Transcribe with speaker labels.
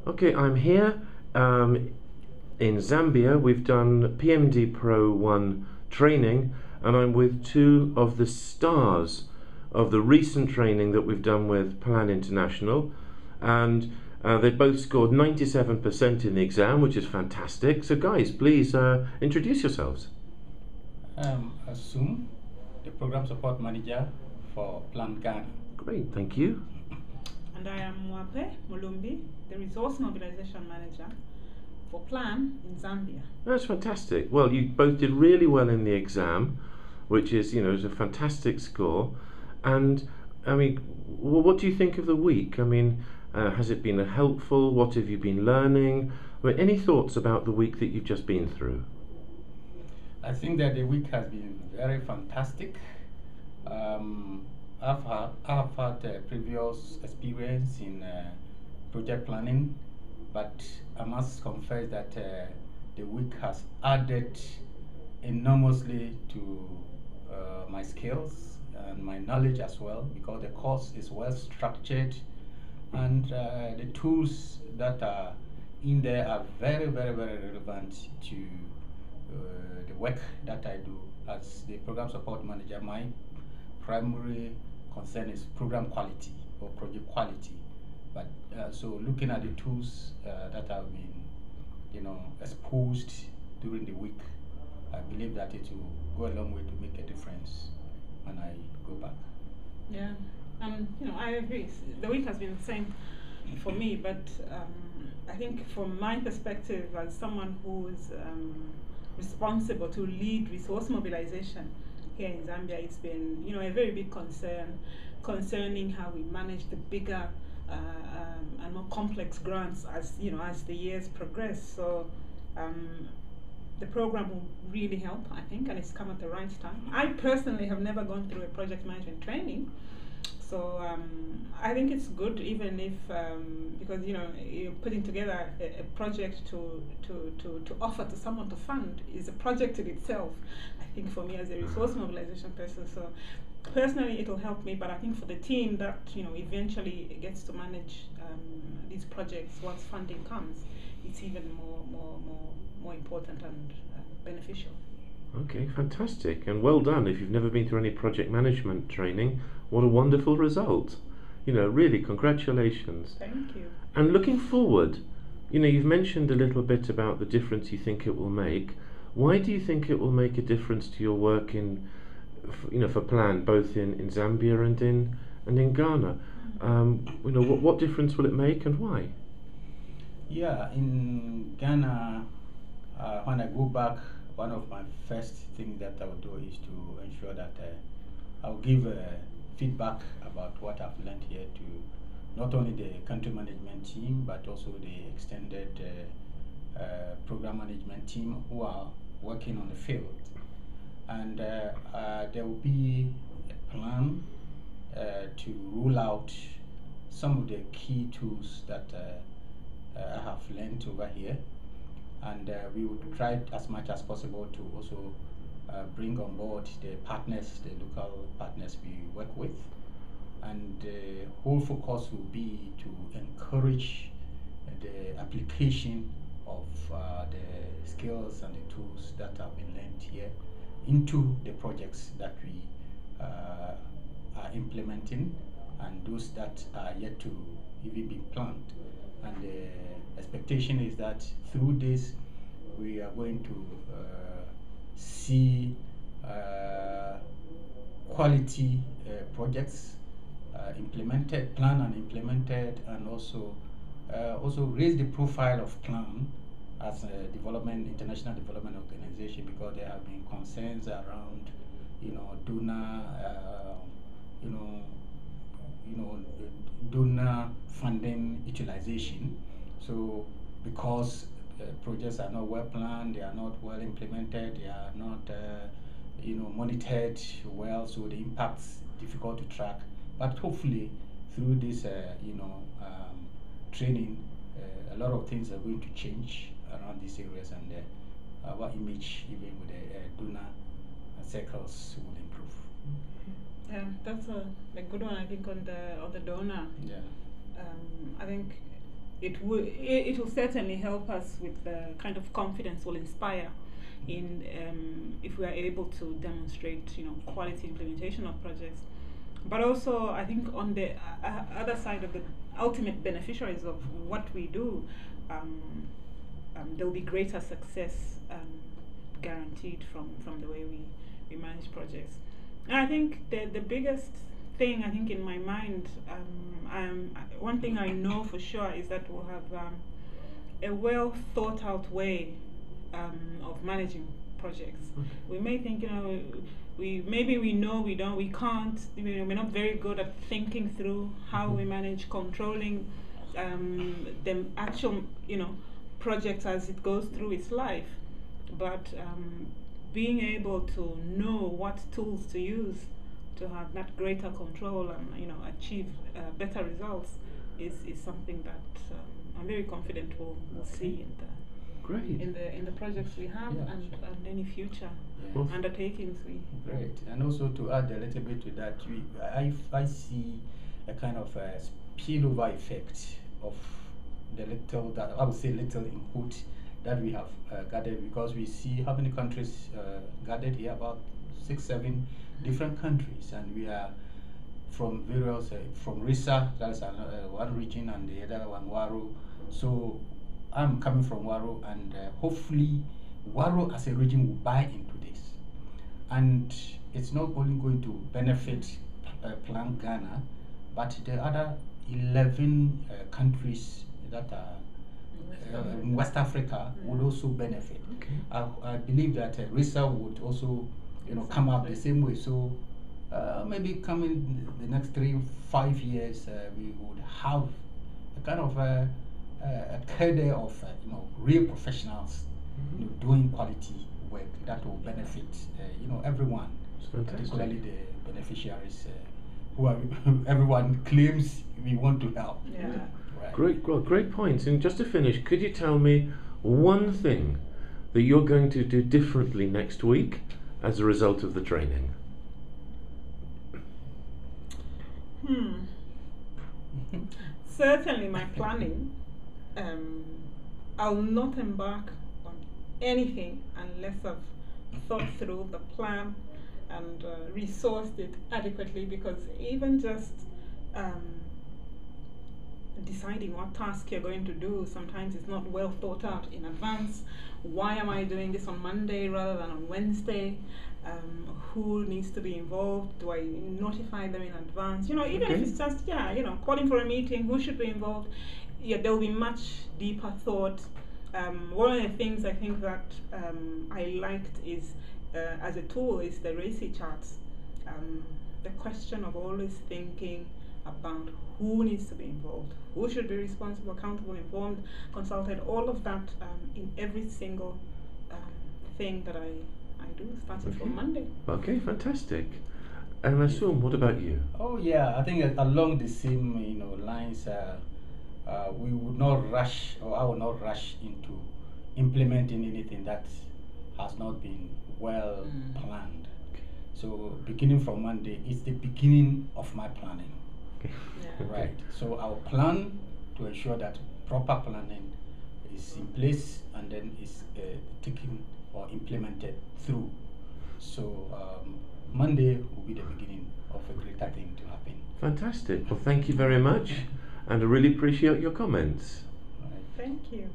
Speaker 1: Okay, I'm here in Zambia. We've done PMDPro1 training, and I'm with two of the stars of the recent training that we've done with Plan International, and they both scored 97% in the exam, which is fantastic. So guys, please introduce yourselves.
Speaker 2: Asum, the Program Support Manager for Plan Ghana.
Speaker 1: Great, thank you.
Speaker 3: And I am Mwape the Resource Mobilization Manager for Plan in Zambia.
Speaker 1: That's fantastic. Well, you both did really well in the exam, which is, is a fantastic score. And I mean, what do you think of the week? I mean, has it been helpful? What have you been learning? I mean, any thoughts about the week that you've just been through?
Speaker 2: I think that the week has been very fantastic. I've had a previous experience in project planning, but I must confess that the week has added enormously to my skills and my knowledge as well, because the course is well structured, and the tools that are in there are very, very, very relevant to the work that I do as the program support manager. My primary concern is program quality or project quality, but so looking at the tools that have been exposed during the week, I believe that it will go a long way to make a difference when I go back.
Speaker 3: Yeah, I agree. The week has been the same for me, but I think from my perspective as someone who is responsible to lead resource mobilization here in Zambia, it's been a very big concern concerning how we manage the bigger and more complex grants as the years progress. So the program will really help, I think, and it's come at the right time. I personally have never gone through a project management training, so I think it's good, even if because you're putting together a project to offer to someone to fund is a project in itself. I think for me as a resource mobilization person, so personally it will help me, but I think for the team that eventually gets to manage these projects once funding comes, it's even more important and beneficial.
Speaker 1: Okay, fantastic, and well done. If you've never been through any project management training, what a wonderful result. Really, congratulations.
Speaker 3: Thank you.
Speaker 1: And looking forward, you've mentioned a little bit about the difference you think it will make. Why do you think it will make a difference to your work for Plan, both in Zambia and in Ghana? What difference will it make, and why?
Speaker 2: Yeah, in Ghana, when I go back, one of my first things that I will do is to ensure that I'll give feedback about what I've learned here to not only the country management team, but also the extended program management team who are working on the field. And there will be a plan to roll out some of the key tools that I have learned over here, and we would try as much as possible to also bring on board the partners, the local partners we work with, and the whole focus will be to encourage the application of the skills and the tools that have been learned here into the projects that we are implementing, and those that are yet to even be planned. And the expectation is that through this we are going to see quality projects implemented, planned and implemented, and also raise the profile of Plan as a international development organization, because there have been concerns around donor donor funding utilization. So because projects are not well planned, they are not well implemented, they are not monitored well, so the impact's difficult to track. But hopefully through this training, a lot of things are going to change around these areas, and our image, even with the donor circles, will improve.
Speaker 3: That's a good one, I think, on the donor.
Speaker 2: Yeah.
Speaker 3: I think it will certainly help us with the kind of confidence we'll inspire in if we are able to demonstrate, quality implementation of projects. But also, I think on the other side of the ultimate beneficiaries of what we do, there will be greater success guaranteed from the way we manage projects. And I think the biggest thing, I think, in my mind, one thing I know for sure is that we'll have a well thought out way of managing projects. We may think, we can't, we're not very good at thinking through how we manage controlling the actual, project as it goes through its life. But being able to know what tools to use to have that greater control and achieve better results is something that I'm very confident we'll see in the projects we have and any future undertakings we.
Speaker 2: Great, and also to add a little bit to that, I see a kind of a spillover effect of the little input that we have gathered, because we see how many countries gathered here, about 6-7 different countries, and we are from various, from Risa, that's one region, and the other one Waro. So I'm coming from Waro, and hopefully Waro as a region will buy into this. And it's not only going to benefit Plan Ghana, but the other 11 countries that are in West Africa would also benefit.
Speaker 1: Okay.
Speaker 2: I believe that Risa would also come up the same way. So maybe coming the next 3-5 years, we would have a kind of a cadre of real professionals doing quality work that will benefit everyone, particularly the beneficiaries who are everyone claims we want to help.
Speaker 3: Yeah.
Speaker 2: Right.
Speaker 1: Great points. And just to finish, could you tell me one thing that you're going to do differently next week as a result of the training?
Speaker 3: Certainly my planning. I'll not embark on anything unless I've thought through the plan and resourced it adequately, because even just deciding what task you're going to do sometimes is not well thought out in advance. Why am I doing this on Monday rather than on Wednesday? Who needs to be involved? Do I notify them in advance? Even if it's just calling for a meeting, who should be involved? There will be much deeper thought. One of the things I think that I liked is as a tool is the RACI charts. The question of always thinking about who needs to be involved, who should be responsible, accountable, informed, consulted, all of that in every single thing that I do, starting from Monday.
Speaker 1: Okay, fantastic. And Asum, what about you?
Speaker 2: Oh yeah, I think along the same lines, we would not rush, or I will not rush into implementing anything that has not been well planned. So beginning from Monday is the beginning of my planning. Right. So I'll plan to ensure that proper planning is in place and then is taken or implemented through. So Monday will be the beginning of a greater thing to happen.
Speaker 1: Fantastic. Well, thank you very much, and I really appreciate your comments.
Speaker 2: Right.
Speaker 3: Thank you.